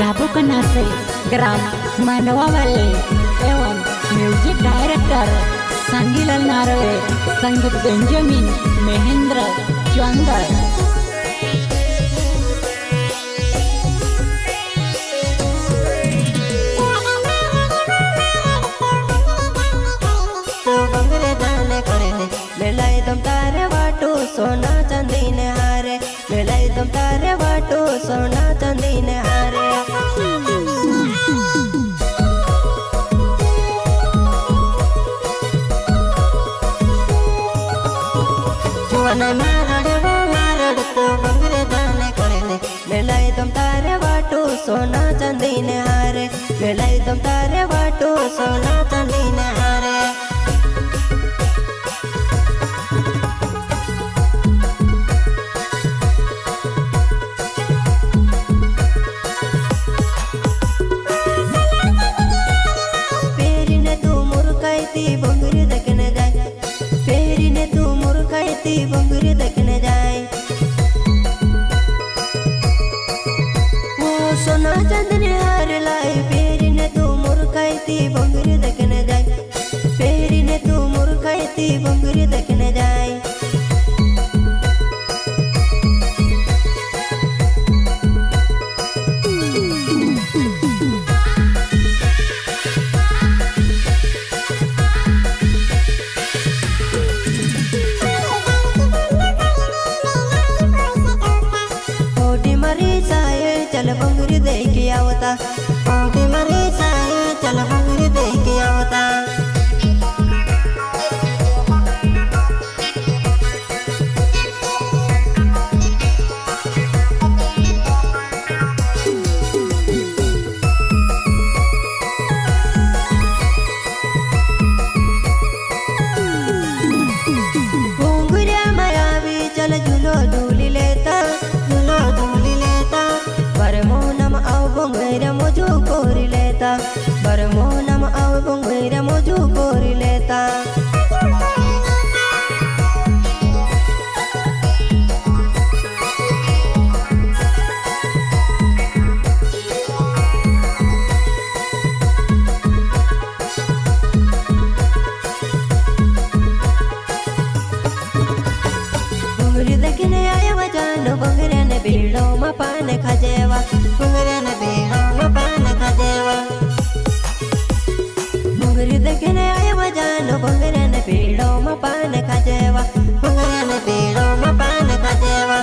बाबू कन्हा से ग्राम मांडवा वाले एवं म्यूजिक डायरेक्टर संगीलाल नारवे, संगीत बेंजामिन महेंद्र चौंदर। मिलाई तुम तारे वाटू सोना चांदी ने हारे, मिलाई तुम तारे वाटू सोना चांदी ने हारे। जुआना मारड़ वो मारड़ तो बंगरे दाने करे, मिलाई तुम तारे वाटू सोना चांदी ने हारे, मिलाई तुम तारे वाटू सोना चांदी ने हारे। बंगुरी देखने जाए, फेरी ने तू मुर्खाई बंगुरी देखने जाए। वो सोना चांदनी हार लाई, फेरी ने तू मुर्खाई बंगुरी देखने जाए, फेरी ने तू मुर्खाई बंगुरी देखने जाए। चल बंगुरी दे के आवता, ओटी मरी साए चल बंगुरी दे के आवता। घुंघुरिया मायावी चल झूलो झूली लेता, झूलो झूली लेता। बरमोनम आव बंगैरा मोजू कोरी लेता, बरमोनम आव बंगैरा मोजू कोरी लेता। बंगरी देखने आया वजानो बंगरे ने बीड़ो में पान खाजेवा, बंगरे ने बीड़ो में पान खाजेवा। बंगरी देखने आया वजानो बंगरे ने बीड़ो में पान खाजेवा, बंगरे ने बीड़ो में पान खाजेवा।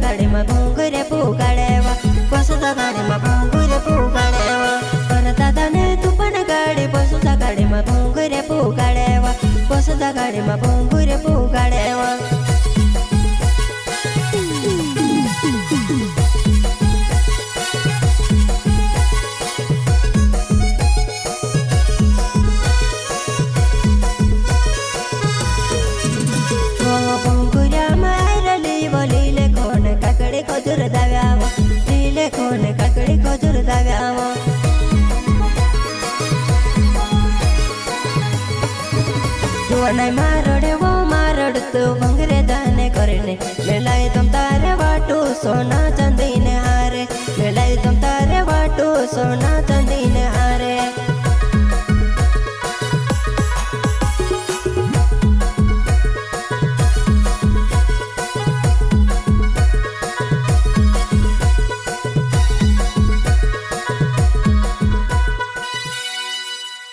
गाड़ी में घुंघरे पुगाड़ेवा, बसुता गाड़ी में घुंघरे पुगाड़ेवा। पर दादा ने तू पण गाड़ी बसुता गाड़ी में घुंघरे पुगाड़ेवा, बसुता गाड़ी में घुंघरे पुगाड़ेवा। खजूर दाव्यावा, लीले कोण काकडी खजूर दाव्यावा। जुआना मारड़े वो मारड़ तो बंगरे दाने करने, मिलाई तुम तारे वाटू सोना